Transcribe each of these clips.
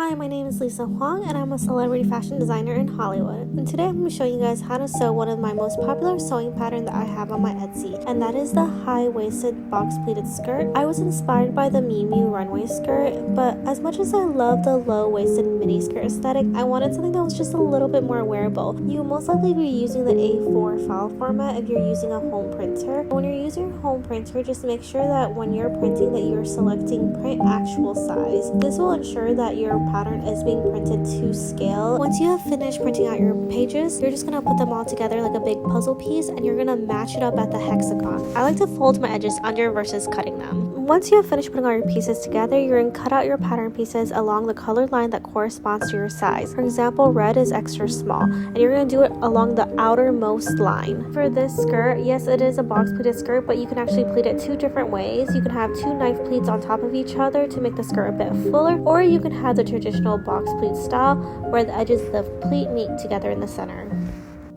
Hi, my name is Lisa Huang and I'm a celebrity fashion designer in Hollywood. And today I'm going to show you guys how to sew one of my most popular sewing patterns that I have on my Etsy. And that is the high-waisted box pleated skirt. I was inspired by the Miu Miu runway skirt, but as much as I love the low-waisted mini skirt aesthetic, I wanted something that was just a little bit more wearable. You will most likely be using the A4 file format if you're using a home printer. When you're using your home printer, just make sure that when you're printing that you're selecting print actual size. This will ensure that your pattern is being printed to scale. Once you have finished printing out your pages, you're just going to put them all together like a big puzzle piece and you're going to match it up at the hexagon. I like to fold my edges under versus cutting them. Once you have finished putting all your pieces together, you're going to cut out your pattern pieces along the colored line that corresponds to your size. For example, red is extra small, and you're going to do it along the outermost line. For this skirt, yes, it is a box pleated skirt, but you can actually pleat it two different ways. You can have two knife pleats on top of each other to make the skirt a bit fuller, or you can have the traditional box pleat style where the edges of the pleat meet together in the center.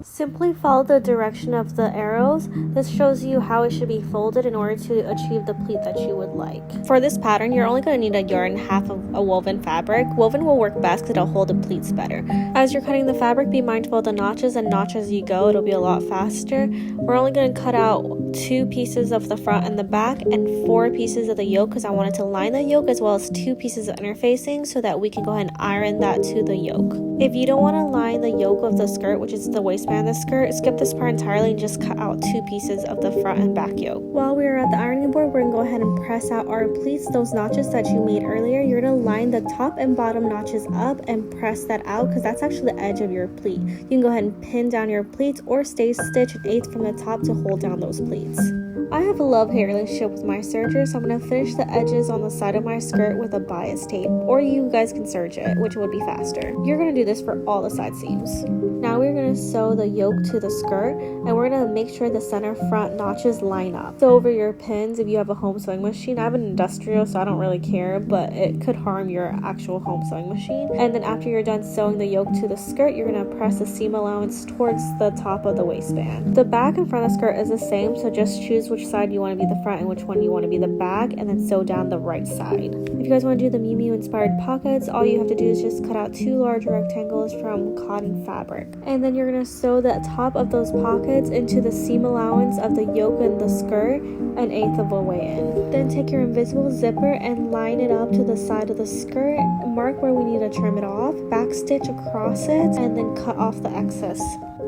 Simply follow the direction of the arrows. This shows you how it should be folded in order to achieve the pleat that you would like. For this pattern, you're only going to need a yarn, half of a woven fabric. Woven will work best because it'll hold the pleats better. As you're cutting the fabric, be mindful of the notches and notch as you go. It'll be a lot faster. We're only going to cut out 2 pieces of the front and the back and 4 pieces of the yoke because I wanted to line the yoke as well as 2 pieces of interfacing so that we can go ahead and iron that to the yoke. If you don't want to line the yoke of the skirt, which is the waistband of the skirt, skip this part entirely and just cut out 2 pieces of the front and back yoke. While we're at the ironing board, we're going to go ahead and press out our pleats, those notches that you made earlier. You're going to line the top and bottom notches up and press that out because that's actually the edge of your pleat. You can go ahead and pin down your pleats or stay stitch an eighth from the top to hold down those pleats. I have a love-hate relationship with my serger, so I'm going to finish the edges on the side of my skirt with a bias tape, or you guys can serge it, which would be faster. You're going to do this for all the side seams. Now we're going to sew the yoke to the skirt, and we're going to make sure the center front notches line up. So over your pins, if you have a home sewing machine, I have an industrial, so I don't really care, but it could harm your actual home sewing machine. And then after you're done sewing the yoke to the skirt, you're going to press the seam allowance towards the top of the waistband. The back and front of the skirt is the same, so just choose which side you want to be the front and which one you want to be the back, and then sew down the right side. If you guys want to do the Miu Miu inspired pockets, all you have to do is just cut out 2 large rectangles from cotton fabric, and then you're going to sew the top of those pockets into the seam allowance of the yoke and the skirt an eighth of a way in. Then take your invisible zipper and line it up to the side of the skirt, mark where we need to trim it off, back stitch across it, and then cut off the excess.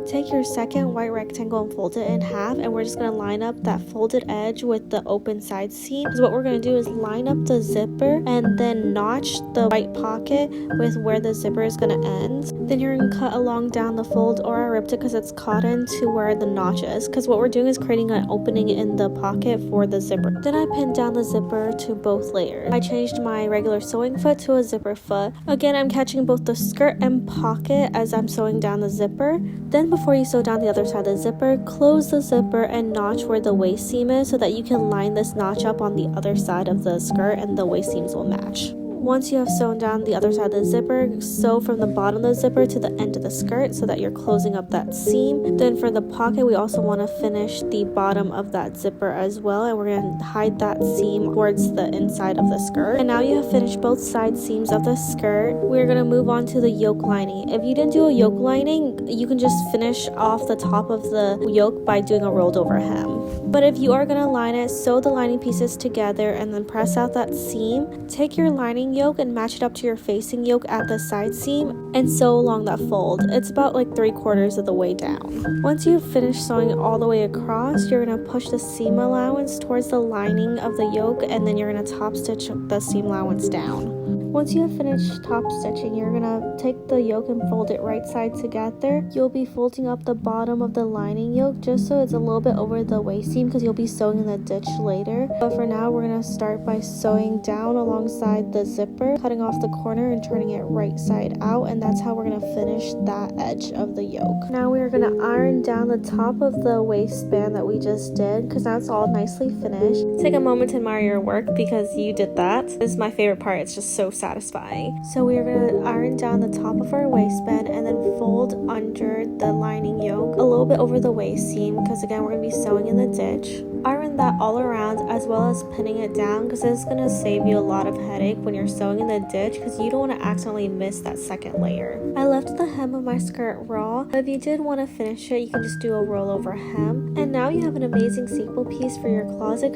Take your second white rectangle and fold it in half, and we're just going to line up that folded edge with the open side seam. Because what we're going to do is line up the zipper and then notch the white pocket with where the zipper is going to end. Then you're going to cut along down the fold, or I ripped it because it's cotton, to where the notch is, because what we're doing is creating an opening in the pocket for the zipper. Then I pinned down the zipper to both layers. I changed my regular sewing foot to a zipper foot. Again, I'm catching both the skirt and pocket as I'm sewing down the zipper. Then before you sew down the other side of the zipper, close the zipper and notch where the waist seam is so that you can line this notch up on the other side of the skirt and the waist seams will match. Once you have sewn down the other side of the zipper, sew from the bottom of the zipper to the end of the skirt so that you're closing up that seam. Then for the pocket, we also want to finish the bottom of that zipper as well, and we're going to hide that seam towards the inside of the skirt. And now you have finished both side seams of the skirt. We're going to move on to the yoke lining. If you didn't do a yoke lining, you can just finish off the top of the yoke by doing a rolled over hem. But if you are going to line it, sew the lining pieces together and then press out that seam. Take your lining yoke and match it up to your facing yoke at the side seam and sew along that fold. It's about like 3/4 of the way down. Once you've finished sewing it all the way across, you're going to push the seam allowance towards the lining of the yoke, and then you're going to top stitch the seam allowance down. Once you have finished top stitching, you're going to take the yoke and fold it right side together. You'll be folding up the bottom of the lining yoke just so it's a little bit over the waist seam because you'll be sewing in the ditch later. But for now, we're going to start by sewing down alongside the zipper, cutting off the corner and turning it right side out, and that's how we're going to finish that edge of the yoke. Now we are going to iron down the top of the waistband that we just did because that's all nicely finished. Take a moment to admire your work because you did that. This is my favorite part. It's just so satisfying. So we are going to iron down the top of our waistband and then fold under the lining yoke a little bit over the waist seam, because again we're going to be sewing in the ditch. Iron that all around as well as pinning it down, because this is going to save you a lot of headache when you're sewing in the ditch, because you don't want to accidentally miss that second layer. I left the hem of my skirt raw, but if you did want to finish it, you can just do a rollover hem. And now you have an amazing staple piece for your closet.